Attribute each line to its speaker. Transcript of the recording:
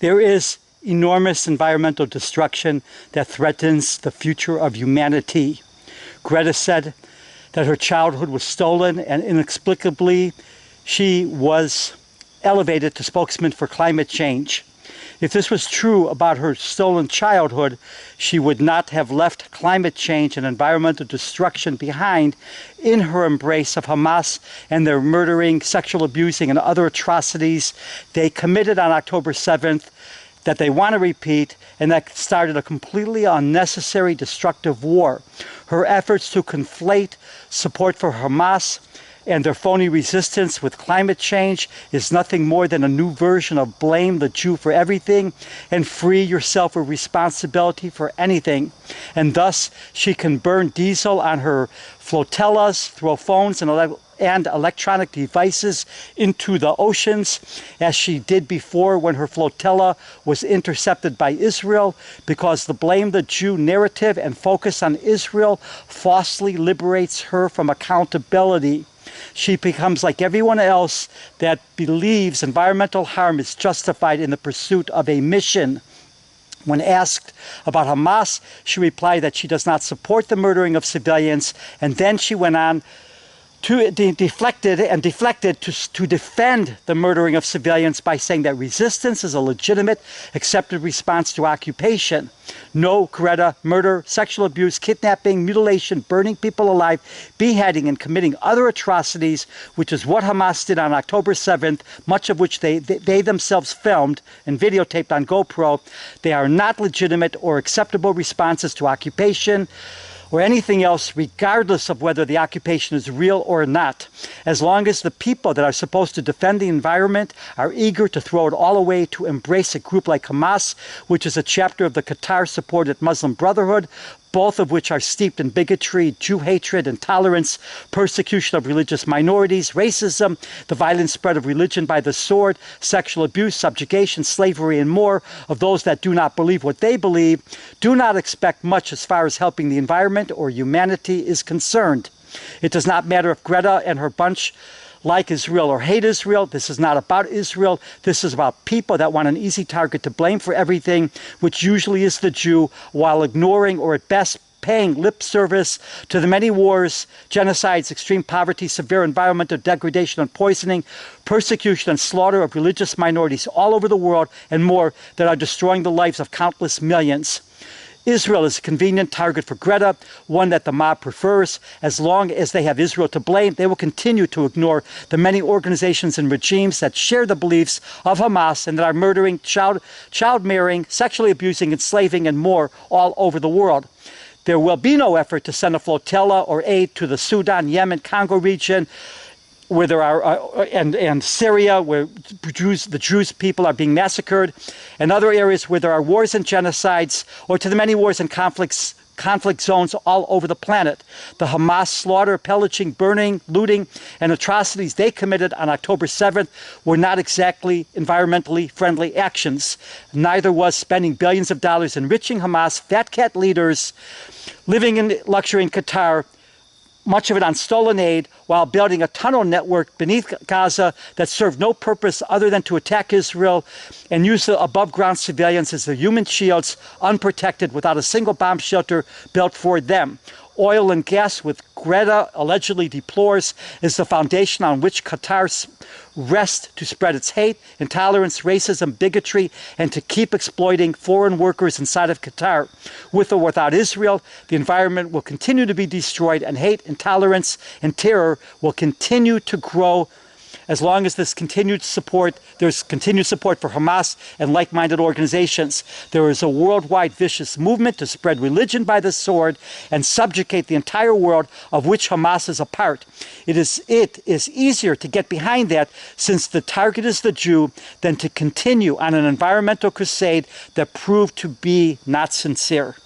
Speaker 1: There is enormous environmental destruction that threatens the future of humanity. Greta said that her childhood was stolen, and inexplicably she was elevated to spokesman for climate change. If this was true about her stolen childhood, she would not have left climate change and environmental destruction behind in her embrace of Hamas and their murdering, sexual abusing, and other atrocities they committed on October 7th that they want to repeat, and that started a completely unnecessary destructive war. Her efforts to conflate support for Hamas and their phony resistance with climate change is nothing more than a new version of blame the Jew for everything and free yourself of responsibility for anything. And thus she can burn diesel on her flotillas, throw phones and electronic devices into the oceans, as she did before when her flotilla was intercepted by Israel, because the blame the Jew narrative and focus on Israel falsely liberates her from accountability. She becomes like everyone else that believes environmental harm is justified in the pursuit of a mission. When asked about Hamas, she replied that she does not support the murdering of civilians, and then she went on to deflected to defend the murdering of civilians by saying that resistance is a legitimate, accepted response to occupation. No, Greta, murder, sexual abuse, kidnapping, mutilation, burning people alive, beheading, and committing other atrocities, which is what Hamas did on October 7th, much of which they themselves filmed and videotaped on GoPro. They are not legitimate or acceptable responses to occupation or anything else, regardless of whether the occupation is real or not. As long as the people that are supposed to defend the environment are eager to throw it all away to embrace a group like Hamas, which is a chapter of the Qatar-supported Muslim Brotherhood, both of which are steeped in bigotry, Jew hatred, intolerance, persecution of religious minorities, racism, the violent spread of religion by the sword, sexual abuse, subjugation, slavery, and more, of those that do not believe what they believe, do not expect much as far as helping the environment or humanity is concerned. It does not matter if Greta and her bunch like Israel or hate Israel. This is not about Israel. This is about people that want an easy target to blame for everything, which usually is the Jew, while ignoring or at best paying lip service to the many wars, genocides, extreme poverty, severe environmental degradation and poisoning, persecution and slaughter of religious minorities all over the world, and more, that are destroying the lives of countless millions. Israel is a convenient target for Greta, one that the mob prefers. As long as they have Israel to blame, they will continue to ignore the many organizations and regimes that share the beliefs of Hamas and that are murdering, child marrying, sexually abusing, enslaving, and more all over the world. There will be no effort to send a flotilla or aid to the Sudan, Yemen, Congo region, where there are, and Syria, where the Jewish people are being massacred, and other areas where there are wars and genocides, or to the many wars and conflict zones all over the planet. The Hamas slaughter, pillaging, burning, looting, and atrocities they committed on October 7th were not exactly environmentally friendly actions. Neither was spending billions of dollars enriching Hamas fat cat leaders living in luxury in Qatar, much of it on stolen aid, while building a tunnel network beneath Gaza that served no purpose other than to attack Israel and use the above-ground civilians as their human shields, unprotected, without a single bomb shelter built for them. Oil and gas, which Greta allegedly deplores, is the foundation on which Qatar rests to spread its hate, intolerance, racism, bigotry, and to keep exploiting foreign workers inside of Qatar. With or without Israel, the environment will continue to be destroyed, and hate, intolerance, and terror will continue to grow as long as there's continued support for Hamas and like-minded organizations. There is a worldwide vicious movement to spread religion by the sword and subjugate the entire world, of which Hamas is a part. It is easier to get behind that, since the target is the Jew, than to continue on an environmental crusade that proved to be not sincere.